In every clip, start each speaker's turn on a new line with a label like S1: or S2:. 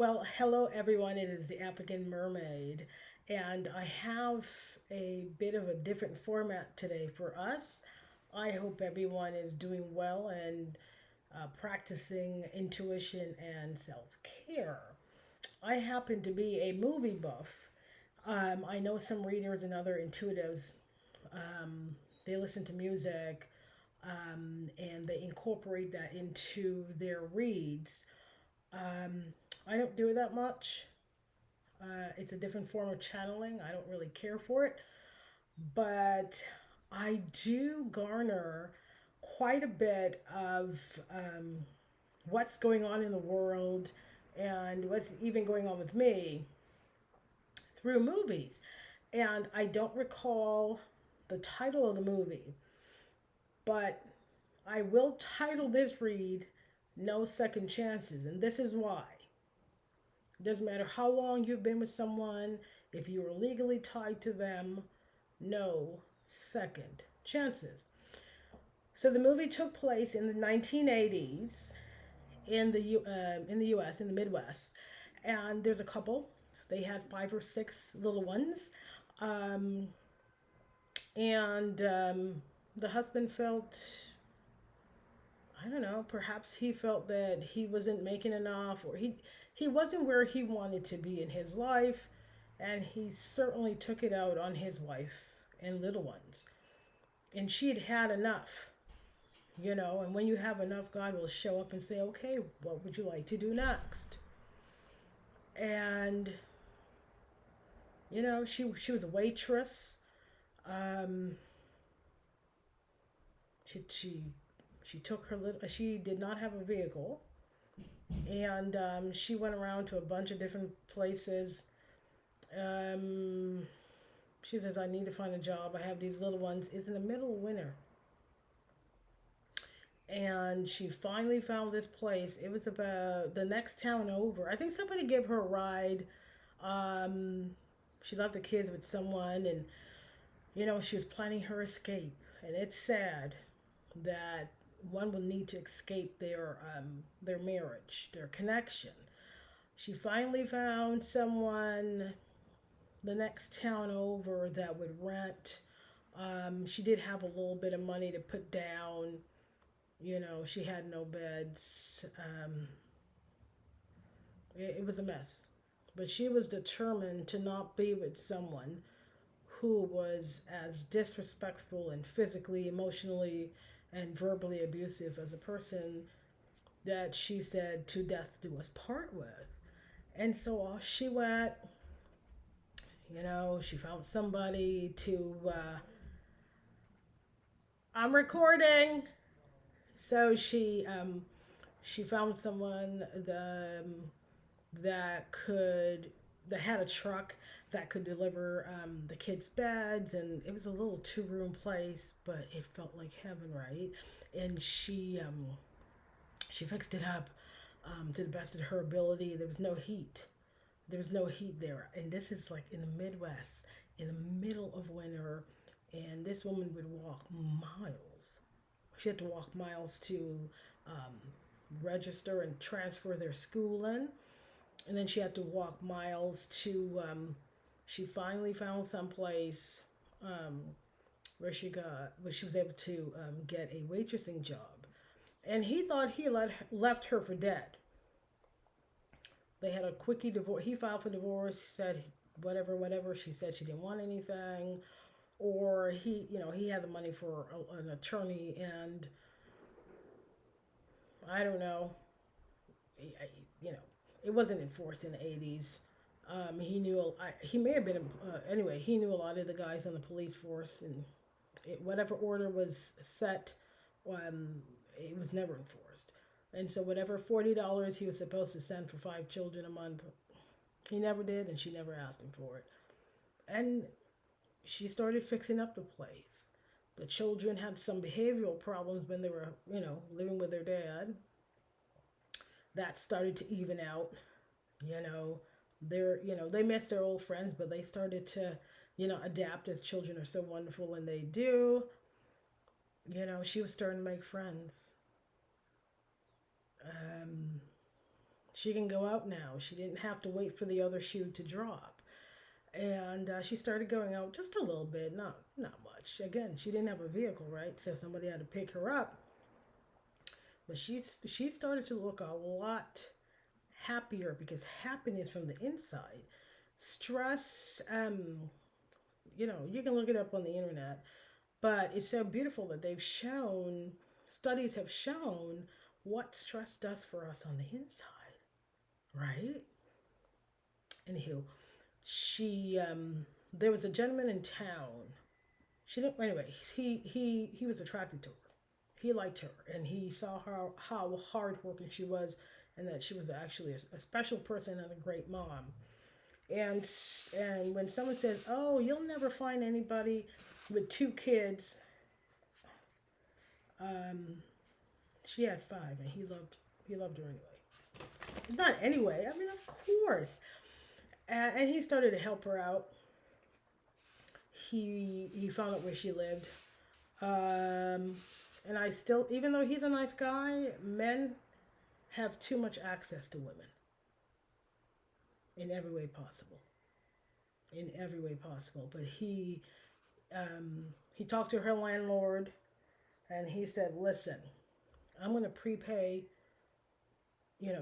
S1: Well, hello everyone. It is the African Mermaid, and I have a bit of a different format today for us. I hope everyone is doing well and practicing intuition and self care. I happen to be a movie buff. I know some readers and other intuitives, they listen to music and they incorporate that into their reads. Um, I don't do that much. It's a different form of channeling. I don't really care for it, but I do garner quite a bit of what's going on in the world and what's even going on with me through movies. And I don't recall the title of the movie, but I will title this read No Second Chances. And this is why. It doesn't matter how long you've been with someone, if you are legally tied to them, no second chances. So the movie took place in the 1980s in the U.S. in the Midwest, and there's a couple. They had five or six little ones, um, and the husband felt, I don't know, perhaps he felt that he wasn't making enough, or he wasn't where he wanted to be in his life, and he certainly took it out on his wife and little ones. And she had had enough, and when you have enough, God will show up and say, okay, what would you like to do next? And she was a waitress. Um, she she took her little. She did not have a vehicle, and she went around to a bunch of different places. Um, she says, "I need to find a job. I have these little ones." It's in the middle of winter, and she finally found this place. It was about the next town over. I think somebody gave her a ride. Um, she left the kids with someone, and she was planning her escape. And it's sad that one will need to escape their marriage, their connection. She finally found someone the next town over that would rent. She did have a little bit of money to put down. She had no beds. It was a mess. But she was determined to not be with someone who was as disrespectful and physically, emotionally, and verbally abusive as a person that she said to death do us part with. And so off she went. She found somebody to. I'm recording. So she found someone that could that had a truck that could deliver the kids' beds, and it was a little two-room place, but it felt like heaven, right? And she fixed it up to the best of her ability. There was no heat. There was no heat there, and this is like in the Midwest, in the middle of winter, and this woman would walk miles. She had to walk miles to um, register and transfer their schooling, and then she had to walk miles to. She finally found some place um, where she was able to get a waitressing job, and he thought he left her for dead. They had a quickie divorce. He filed for divorce. He said whatever, whatever. She said she didn't want anything, or he had the money for an attorney, and I don't know. You know, it wasn't enforced in the 80s. He knew, he may have been, anyway, he knew a lot of the guys on the police force, and whatever order was set, it was never enforced. And so, whatever $40 he was supposed to send for five children a month, he never did, and she never asked him for it. And she started fixing up the place. The children had some behavioral problems when they were, living with their dad. That started to even out. You know, they miss their old friends, but they started to, adapt, as children are so wonderful and they do. She was starting to make friends. Um, She can go out now. She didn't have to wait for the other shoe to drop. And she started going out just a little bit, not much. Again, she didn't have a vehicle, right? So somebody had to pick her up. But she started to look a lot happier because happiness from the inside. Stress, you can look it up on the internet, but it's so beautiful that studies have shown what stress does for us on the inside, right? Anywho, she there was a gentleman in town. She didn't anyway. He was attracted to her. He liked her, and he saw how hardworking she was, and that she was actually a special person and a great mom. And and when someone says, "Oh, you'll never find anybody with two kids," um, she had five, and he loved her anyway. Not anyway. I mean, of course. And he started to help her out. He found out where she lived. Um, and I still, even though he's a nice guy, men have too much access to women in every way possible. In every way possible. But he talked to her landlord, and he said, "Listen, I'm going to prepay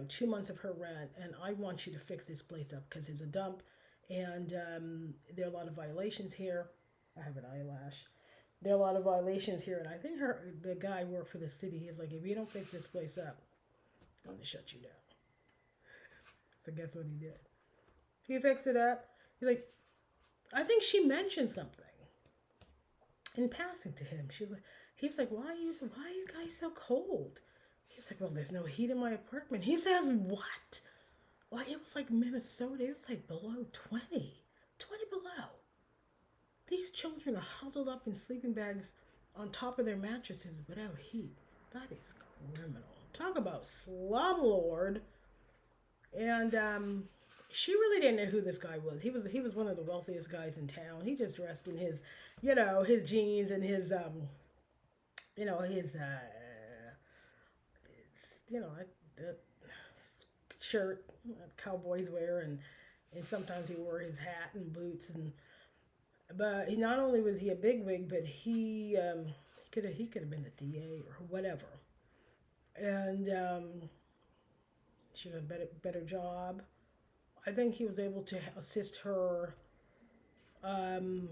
S1: 2 months of her rent, and I want you to fix this place up because it's a dump, and there are a lot of violations here." I have an eyelash. There are a lot of violations here, and I think the guy worked for the city. He's like, "If you don't fix this place up, I'm gonna shut you down." So guess what he did? He fixed it up. He's like, I think she mentioned something in passing to him. He was like, why are you guys so cold? He was like, "Well, there's no heat in my apartment." He says, "What?" Like, it was like Minnesota. It was like below 20 below. These children are huddled up in sleeping bags on top of their mattresses without heat. That is criminal. Talk about slumlord. And she really didn't know who this guy was. He was one of the wealthiest guys in town. He just dressed in his jeans and his you know, the shirt that cowboys wear, and sometimes he wore his hat and boots, but he not only was he a bigwig, but he could have been the DA or whatever, and she got a better job. I think he was able to assist her um,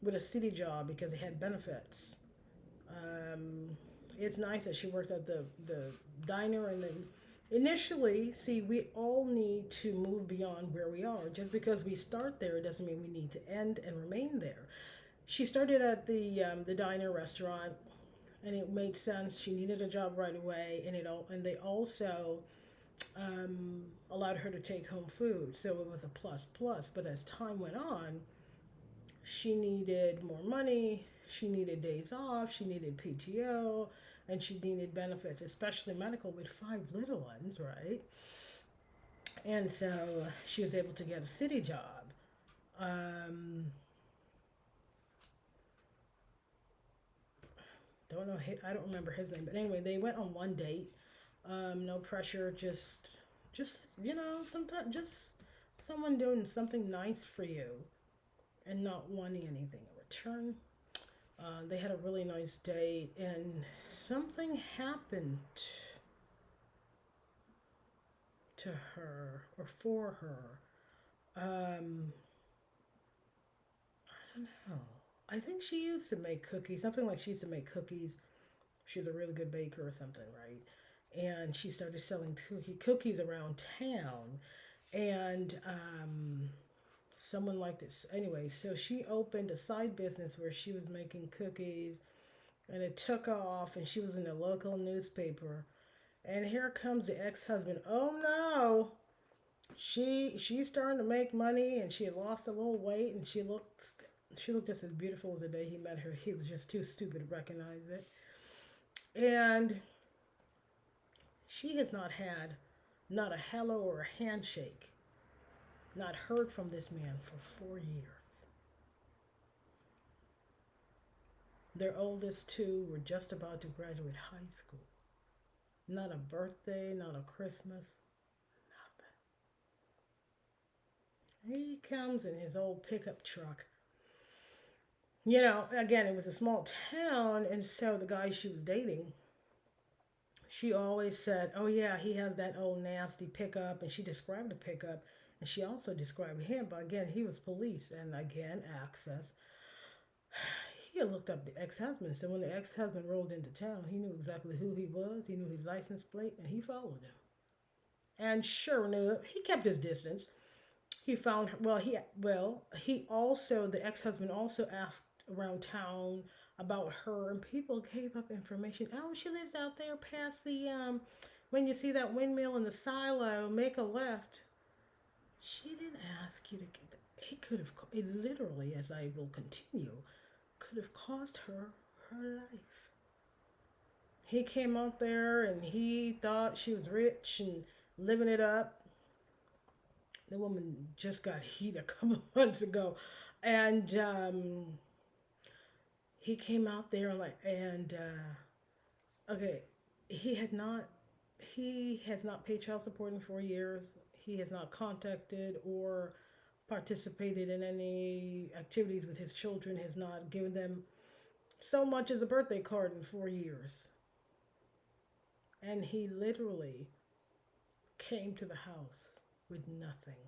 S1: with a city job because he had benefits. Um, it's nice that she worked at the diner, and then initially, see, we all need to move beyond where we are. Just because we start there doesn't mean we need to end and remain there. She started at the diner restaurant, and it made sense. She needed a job right away, and they also allowed her to take home food, so it was a plus plus. But as time went on, she needed more money. She needed days off. She needed PTO, and she needed benefits, especially medical with five little ones, right? And so she was able to get a city job. Um, don't know. I don't remember his name, but anyway, they went on one date. No pressure, just sometimes just someone doing something nice for you and not wanting anything in return. They had a really nice date, and something happened to her or for her. Um, I don't know. I think she used to make cookies, something like she used to make cookies. She's a really good baker or something, right? And she started selling cookies around town, and someone liked it anyway. So she opened a side business where she was making cookies, and it took off, and she was in the local newspaper. And here comes the ex-husband. Oh no, she's starting to make money, and she had lost a little weight, and she looked just as beautiful as the day he met her. He was just too stupid to recognize it. And she has not a hello or a handshake, not heard from this man for 4 years. Their oldest two were just about to graduate high school. Not a birthday, not a Christmas, nothing. He comes in his old pickup truck. Again, it was a small town, and so the guy she was dating, she always said, "Oh yeah, he has that old nasty pickup," and she described the pickup, and she also described him. But again, he was police, and again, access. He had looked up the ex-husband, so when the ex-husband rolled into town, he knew exactly who he was. He knew his license plate, and he followed him. And sure enough, he kept his distance. He found he also the ex-husband also asked around town about her, and people gave up information. Oh, she lives out there past the when you see that windmill in the silo, make a left. She didn't ask you to get. It could have. It literally, as I will continue, could have cost her life. He came out there and he thought she was rich and living it up. The woman just got heat a couple months ago, and he came out there okay, he had not he has not paid child support in 4 years. He has not contacted or participated in any activities with his children. Has not given them so much as a birthday card in 4 years. And he literally came to the house with nothing.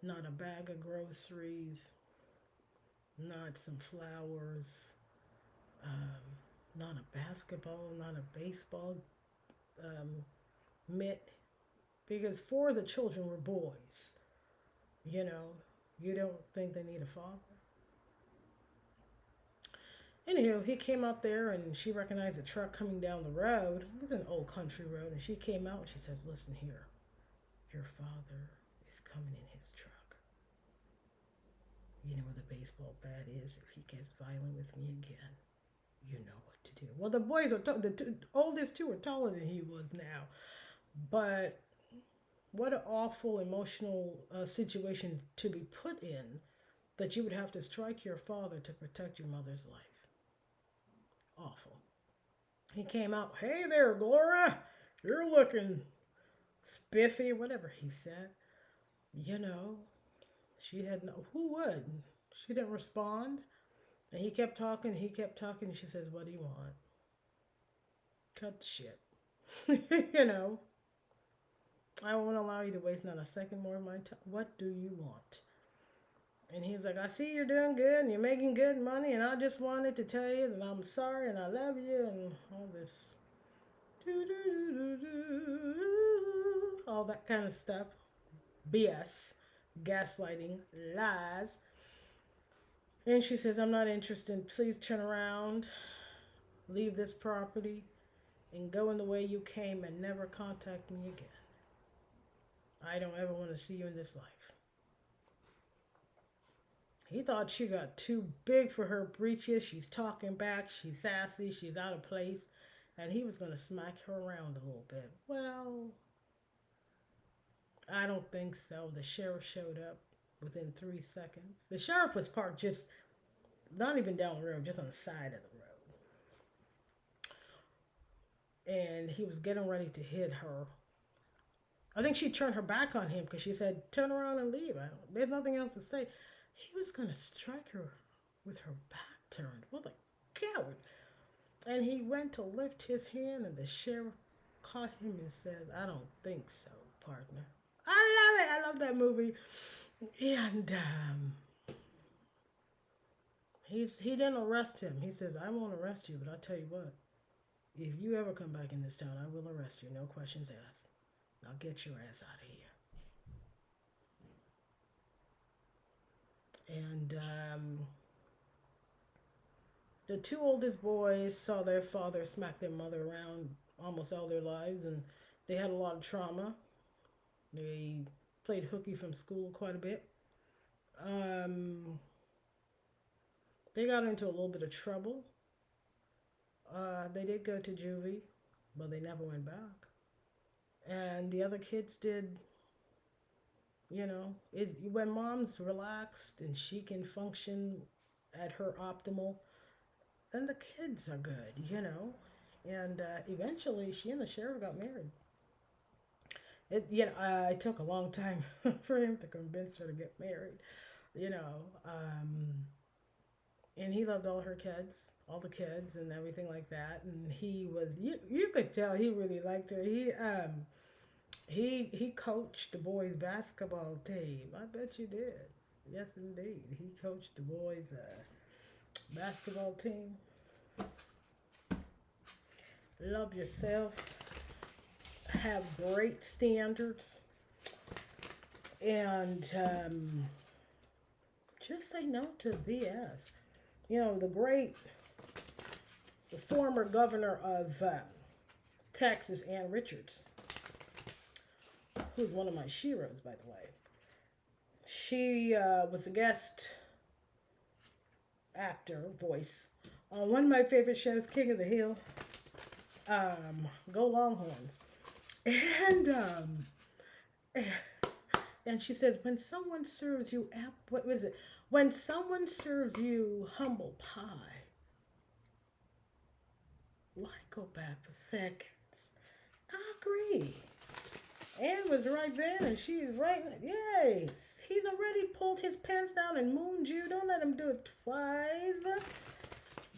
S1: Not a bag of groceries, not some flowers, um, not a basketball, not a baseball um, mitt, because four of the children were boys. You know, you don't think they need a father. Anywho, he came out there and she recognized a truck coming down the road. It was an old country road, and she came out and she says, "Listen here, your father is coming in his truck. You know where the baseball bat is. If he gets violent with me again, you know what to do." Well, the boys are the oldest two are taller than he was now, but what an awful emotional situation to be put in, that you would have to strike your father to protect your mother's life. Awful. He came out, "Hey there, Gloria, you're looking spiffy," whatever he said. You know, she had no. Who would? She didn't respond. And he kept talking, and she says, "What do you want?" Cut the shit. you know, I won't allow you to waste not a second more of my time. What do you want? And he was like, "I see you're doing good and you're making good money, and I just wanted to tell you that I'm sorry and I love you," and all this. All that kind of stuff. BS. Gaslighting. Lies. And she says, "I'm not interested. Please turn around, leave this property, and go in the way you came and never contact me again. I don't ever want to see you in this life." He thought she got too big for her breeches. She's talking back. She's sassy. She's out of place. And he was going to smack her around a little bit. Well, I don't think so. The sheriff showed up within 3 seconds. The sheriff was parked just not even down the road, just on the side of the road. And he was getting ready to hit her. I think she turned her back on him because she said, "Turn around and leave. There's nothing else to say." He was going to strike her with her back turned. What a coward. And he went to lift his hand, and the sheriff caught him and says, "I don't think so, partner." I love it. I love that movie. And he didn't arrest him. He says, "I won't arrest you, but I'll tell you what. If you ever come back in this town, I will arrest you. No questions asked. Now get your ass out of here." And the two oldest boys saw their father smack their mother around almost all their lives, and they had a lot of trauma. They played hooky from school quite a bit. Um, they got into a little bit of trouble. They did go to juvie, but they never went back. And the other kids did. Is when mom's relaxed and she can function at her optimal, then the kids are good. And eventually, she and the sheriff got married. It took a long time for him to convince her to get married. You know, and he loved all the kids, and everything like that. And you could tell he really liked her. He coached the boys basketball team. I bet you did. Yes, indeed. He coached the boys basketball team. Love yourself. Have great standards, and just say no to BS. The former governor of Texas, Ann Richards, who's one of my sheroes, by the way. She was a guest actor, voice, on one of my favorite shows, King of the Hill. Go Longhorns. And and she says, when someone serves you what was it? When someone serves you humble pie, why go back for seconds? I agree. Anne was right there, and she's right. Yes, he's already pulled his pants down and mooned you. Don't let him do it twice.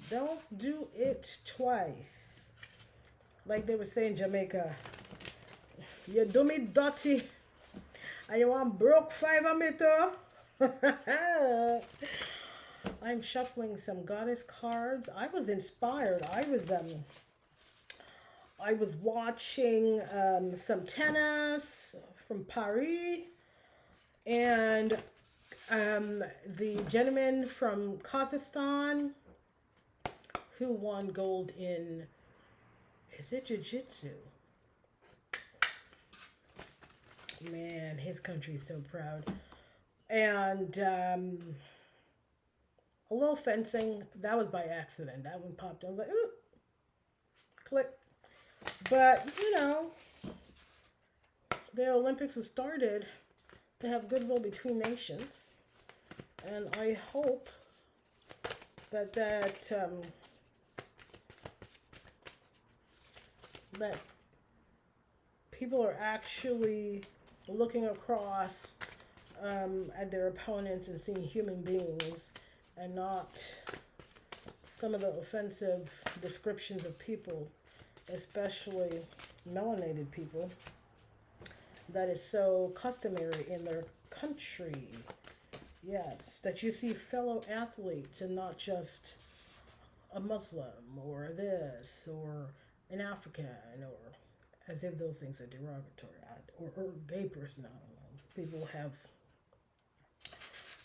S1: Don't do it twice. Like they would say in Jamaica, you do me dirty, and you want broke five of me too. I'm shuffling some goddess cards. I was inspired. I was watching some tennis from Paris, and the gentleman from Kazakhstan who won gold in, is it jiu-jitsu? Man, his country is so proud. And a little fencing. That was by accident. That one popped. I was like, ooh, click. But, the Olympics was started to have goodwill between nations. And I hope that people are actually looking across at their opponents and seeing human beings and not some of the offensive descriptions of people, especially melanated people, that is so customary in their country. Yes, that you see fellow athletes and not just a Muslim or this or an African, or as if those things are derogatory, or gay person. I don't know. People have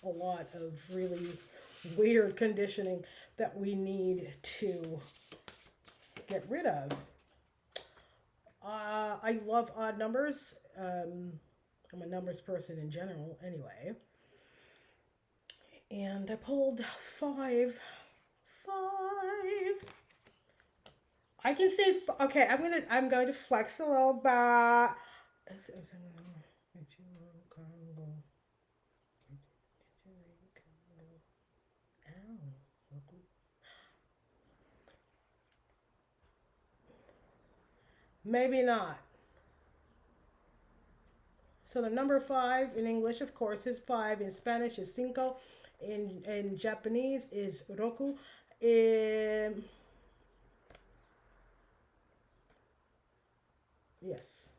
S1: a lot of really weird conditioning that we need to get rid of. I love odd numbers. I'm a numbers person in general, anyway. And I pulled five. I can say okay. I'm going to flex a little bit. Maybe not. So the number 5 in English, of course, is 5. In Spanish is cinco. In Japanese is roku. Yes.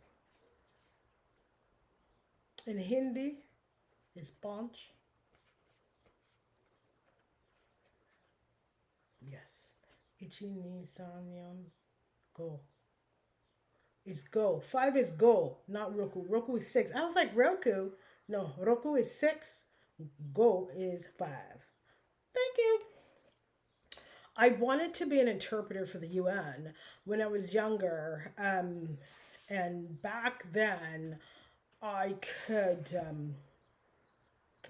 S1: In Hindi is panch. Yes. Ichi ni san yon go. Is go. 5 is go, not roku. Roku is 6. I was like, Roku? No, Roku is 6. Go is 5. Thank you. I wanted to be an interpreter for the UN when I was younger. And back then, I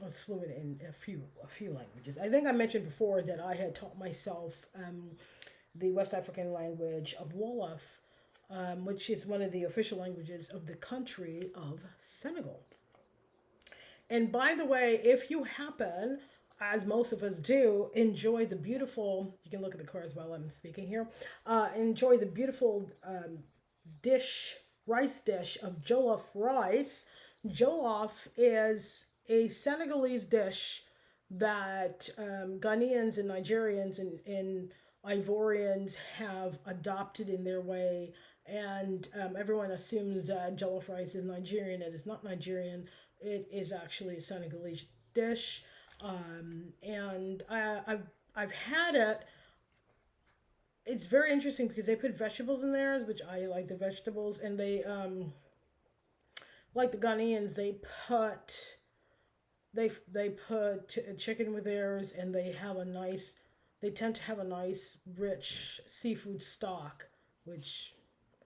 S1: was fluent in a few languages. I think I mentioned before that I had taught myself the West African language of Wolof, which is one of the official languages of the country of Senegal. And by the way, if you happen as most of us do, enjoy the beautiful, you can look at the cards while I'm speaking here, enjoy the beautiful dish, rice dish of jollof rice. Jollof is a Senegalese dish that Ghanaians and Nigerians and Ivorians have adopted in their way, and everyone assumes that jollof rice is Nigerian. It is not Nigerian. It is actually a Senegalese dish, and I've had it. It's very interesting because they put vegetables in theirs, which I like the vegetables, and they like the Ghanaians, they put chicken with theirs, and they tend to have a nice rich seafood stock, which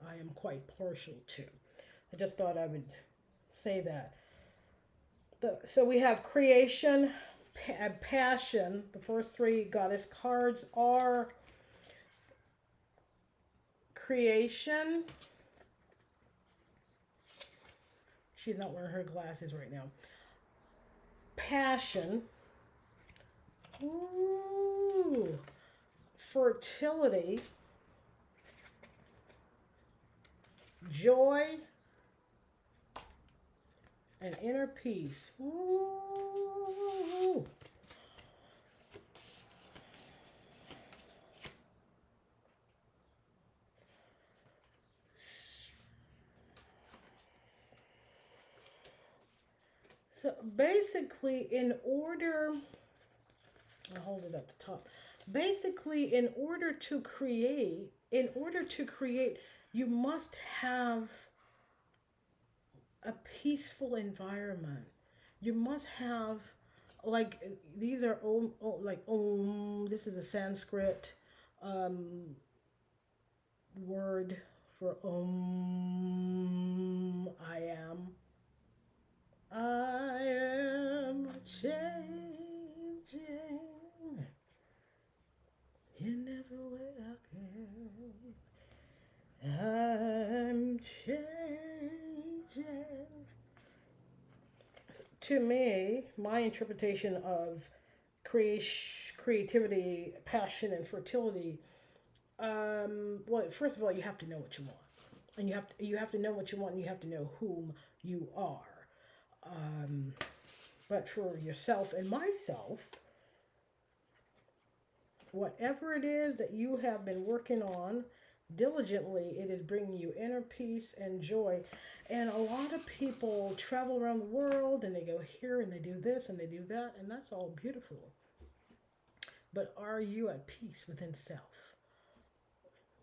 S1: I am quite partial to. I just thought I would say that. So we have creation, passion. The first three goddess cards are creation. She's not wearing her glasses right now. Passion. Ooh. Fertility. Joy. And inner peace. Ooh. So basically, I'll hold it at the top. Basically, in order to create, you must have a peaceful environment. You must have, like, these are like this is a Sanskrit word for I am. I am changing. You never will again. I'm changing. So, to me, my interpretation of creativity, passion, and fertility. Well, first of all, you have to know what you want, and you have to know what you want, and you have to know whom you are. But for yourself and myself, whatever it is that you have been working on diligently, it is bringing you inner peace and joy. And a lot of people travel around the world and they go here and they do this and they do that, and that's all beautiful. But are you at peace within self?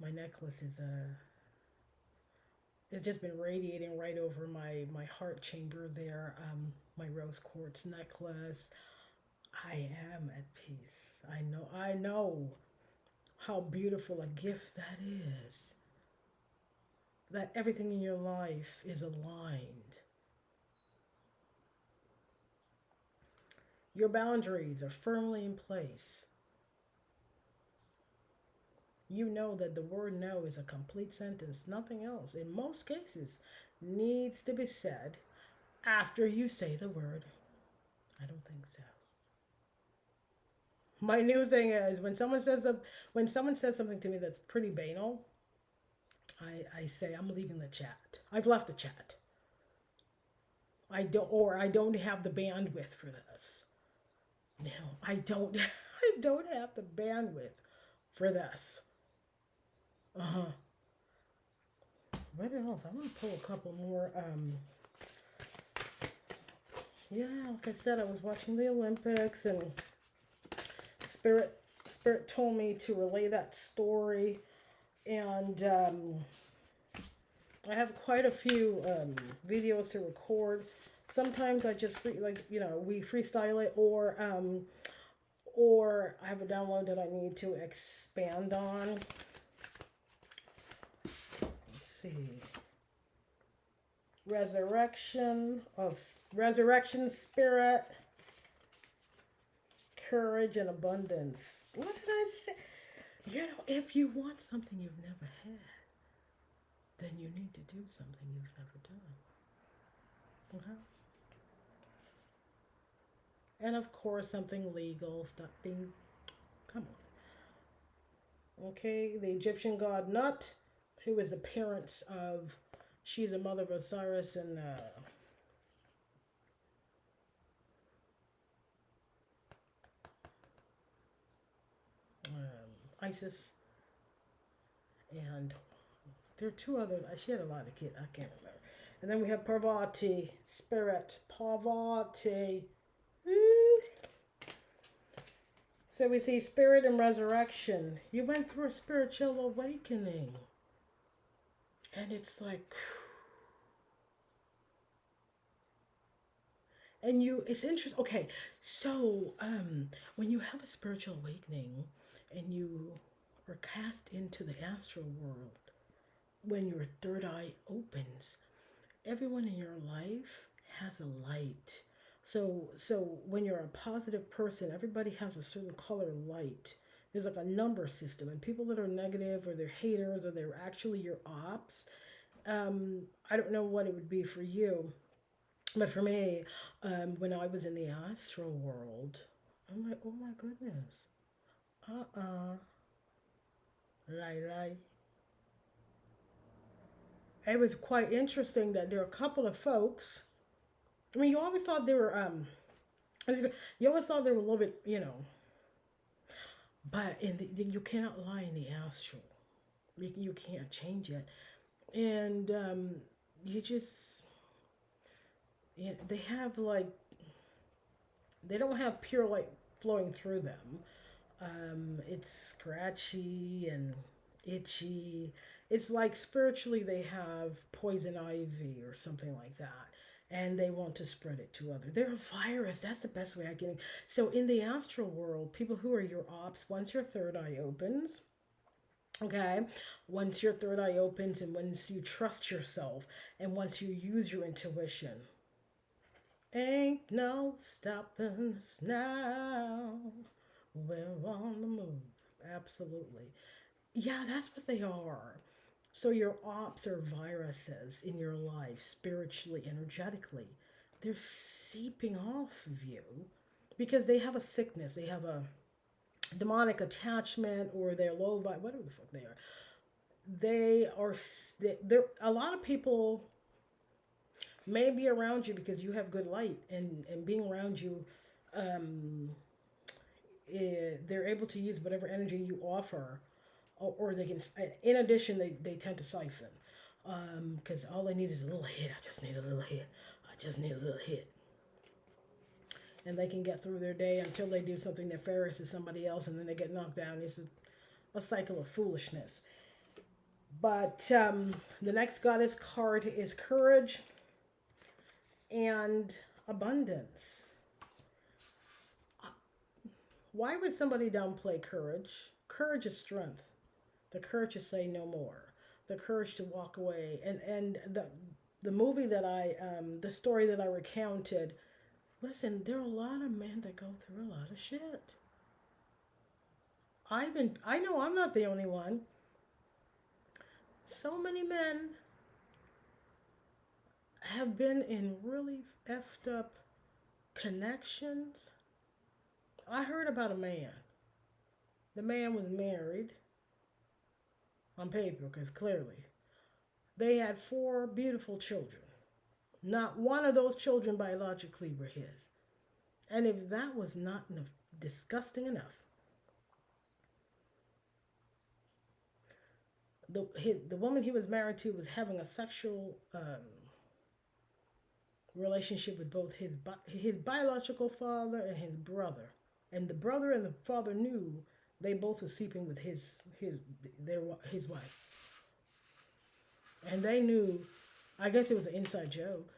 S1: My necklace is it's just been radiating right over my heart chamber there. My rose quartz necklace. I am at peace. I know how beautiful a gift that is. That everything in your life is aligned. Your boundaries are firmly in place. You know that the word no is a complete sentence. Nothing else, in most cases, needs to be said after you say the word. I don't think so. My new thing is when someone says something to me that's pretty banal, I say I'm leaving the chat. I've left the chat. I don't have the bandwidth for this. No, I don't have the bandwidth for this. What else? I'm gonna pull a couple more. Yeah, like I said, I was watching the Olympics, and Spirit told me to relay that story, and I have quite a few videos to record. Sometimes I just we freestyle it, or I have a download that I need to expand on. Let's see. Resurrection, spirit, courage, and abundance. What did I say? If you want something you've never had, then you need to do something you've never done. Okay? And of course, something legal. Stop being. Come on. Okay, the Egyptian god Nut, who is the parents of. She's a mother of Osiris and Isis. And there are two others. She had a lot of kids. I can't remember. And then we have Parvati, spirit. Parvati. So we see spirit and resurrection. You went through a spiritual awakening. And it's like, and it's interesting. Okay, so when you have a spiritual awakening and you are cast into the astral world, when your third eye opens, everyone in your life has a light. So when you're a positive person, everybody has a certain color light. There's like a number system, and people that are negative or they're haters or they're actually your ops. I don't know what it would be for you, but for me, when I was in the astral world, I'm like, oh my goodness, lie lie. It was quite interesting that there are a couple of folks. I mean, you always thought they were you always thought they were a little bit, but you cannot lie in the astral. You can't change it, and you just they have like they don't have pure light flowing through them. It's scratchy and itchy. It's like spiritually they have poison ivy or something like that. And they want to spread it to others. They're a virus. That's the best way I can. So in the astral world, people who are your ops, once your third eye opens, okay, once your third eye opens and once you trust yourself and once you use your intuition, ain't no stopping us now. We're on the move. Absolutely. Yeah, that's what they are. So your ops are viruses in your life, spiritually, energetically. They're seeping off of you because they have a sickness. They have a demonic attachment or they're low vibe, whatever the fuck they are. They are, they're, a lot of people may be around you because you have good light and being around you, um, they're able to use whatever energy you offer or they can in addition they tend to siphon because all they need is a little hit. I just need a little hit. I just need a little hit, and they can get through their day until they do something nefarious to somebody else and then they get knocked down. It's a cycle of foolishness. But the next goddess card is courage and abundance. Why would somebody downplay courage? Courage is strength. The courage to say no more. The courage to walk away. And the movie that the story that I recounted, listen, there are a lot of men that go through a lot of shit. I know I'm not the only one. So many men have been in really effed up connections. I heard about a man. The man was married on paper because clearly they had 4 beautiful children. Not one of those children biologically were his. And if that was not disgusting enough, the woman he was married to was having a sexual relationship with both his biological father and his brother, and the brother and the father knew they both were sleeping with his wife, and they knew. I guess it was an inside joke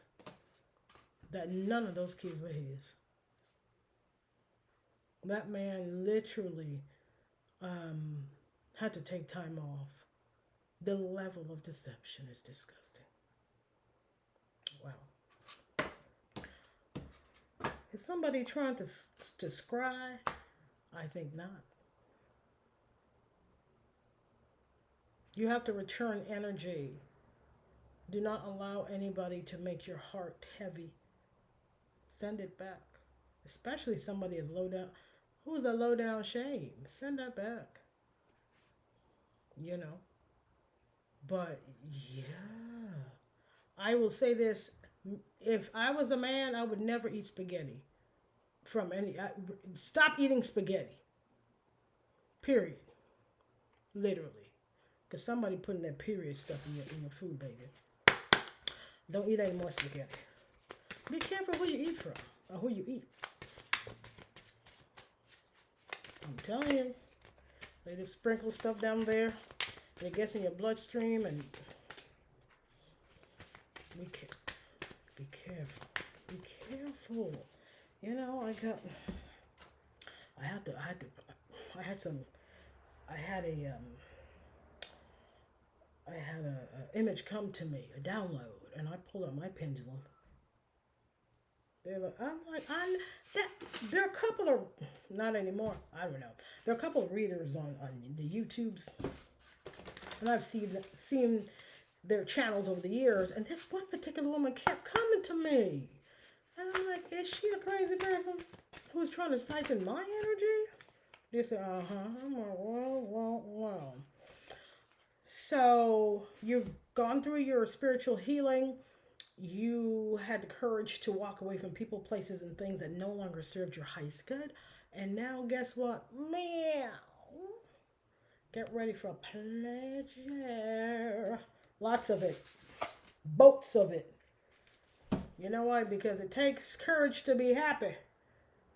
S1: that none of those kids were his. That man literally had to take time off. The level of deception is disgusting. Wow. Is somebody trying to scry? I think not. You have to return energy. Do not allow anybody to make your heart heavy. Send it back. especially somebody as low down. Who's a low down shame? Send that back, you know. But yeah, I will say this: if I was a man, I would never eat spaghetti from any. Stop eating spaghetti. Period. Literally, because somebody putting that period stuff in your food, baby. Don't eat any more spaghetti. Be careful who you eat from or who you eat. I'm telling you, they just sprinkle stuff down there. And it gets in your bloodstream, and be, be careful. Be careful. You know, I had to, I had to, I had some, I had a image come to me, a download, and I pulled out my pendulum. That, there are a couple of, not anymore, I don't know. There are a couple of readers on the YouTubes, and I've seen their channels over the years, and this one particular woman kept coming to me. And I'm like, is she the crazy person who's trying to siphon my energy? They say, uh-huh. I'm like, well. So you've gone through your spiritual healing. You had the courage to walk away from people, places, and things that no longer served your highest good. And now, guess what? Meow. Get ready for pleasure. Lots of it. Boats of it. You know why? Because it takes courage to be happy.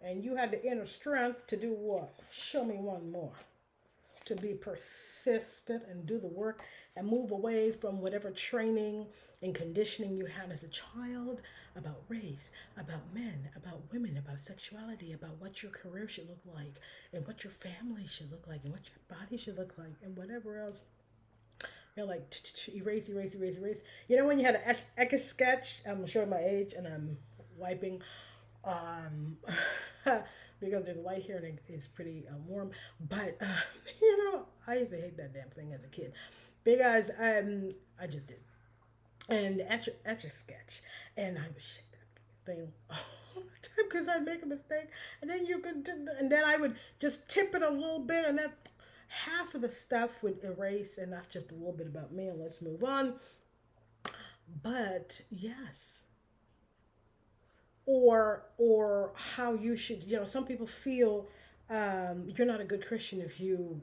S1: And you had the inner strength to do what? Show me one more. To be persistent and do the work and move away from whatever training and conditioning you had as a child about race, about men, about women, about sexuality, about what your career should look like, and what your family should look like, and what your body should look like, and whatever else. You're like, erase, erase, erase, erase. You know when you had an etch a sketch? I'm showing my age, and I'm wiping um, because there's light here and it's pretty warm. But you know, I used to hate that damn thing as a kid because I just did, and etch a sketch, and I would shake that thing all the time because I'd make a mistake, and then and then I would just tip it a little bit, and then half of the stuff would erase, and that's just a little bit about me. And let's move on. But yes, or how you should, you know, some people feel you're not a good Christian if you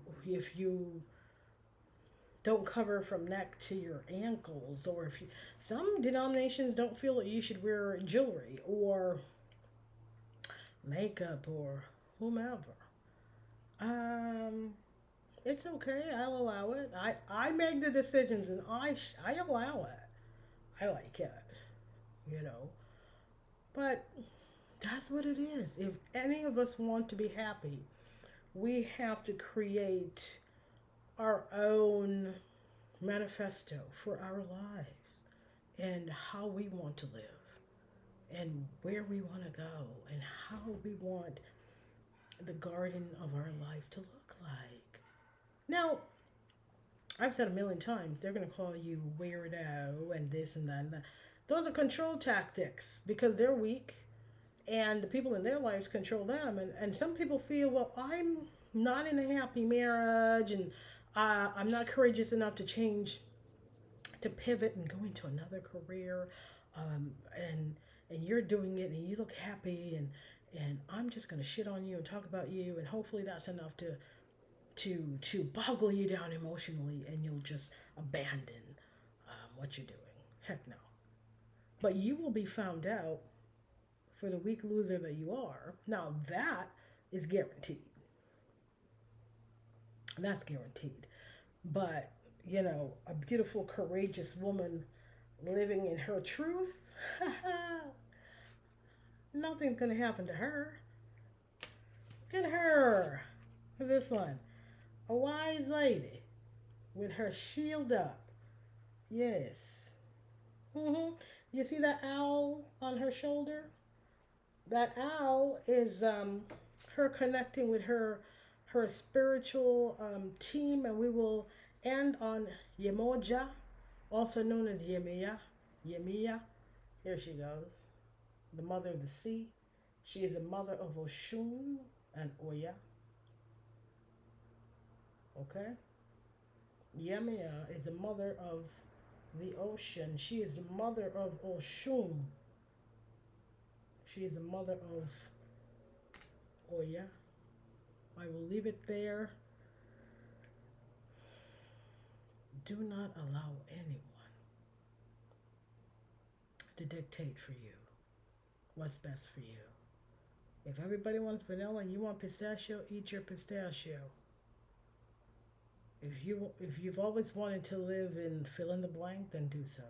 S1: don't cover from neck to your ankles, or if you, some denominations don't feel that you should wear jewelry or makeup or whomever. um it's okay, I'll allow it. I make the decisions, and I allow it. I like it, you know. But that's what it is. If any of us want to be happy, we have to create our own manifesto for our lives and how we want to live and where we want to go and how we want the garden of our life to look like. Now, I've said a million times, they're going to call you weirdo and this and that and that. Those are control tactics because they're weak and the people in their lives control them. And some people feel, well, I'm not in a happy marriage, and I'm not courageous enough to change, to pivot and go into another career. Um, and you're doing it and you look happy, and I'm just going to shit on you and talk about you, and hopefully that's enough to boggle you down emotionally, and you'll just abandon what you're doing. Heck no. But you will be found out for the weak loser that you are. Now that is guaranteed. That's guaranteed. But, you know, a beautiful, courageous woman living in her truth, nothing's going to happen to her. Look at her. This one. A wise lady with her shield up. Yes. You see that owl on her shoulder? That owl is her connecting with her spiritual team, and we will end on Yemoja, also known as Yemiya. Yemiya, here she goes, the mother of the sea. She is a mother of Oshun and Oya. Okay? Yemaya is a mother of the ocean. She is the mother of Oshun. She is a mother of Oya. I will leave it there. Do not allow anyone to dictate for you what's best for you. If everybody wants vanilla and you want pistachio, eat your pistachio. If you've always wanted to live in fill in the blank, then do so.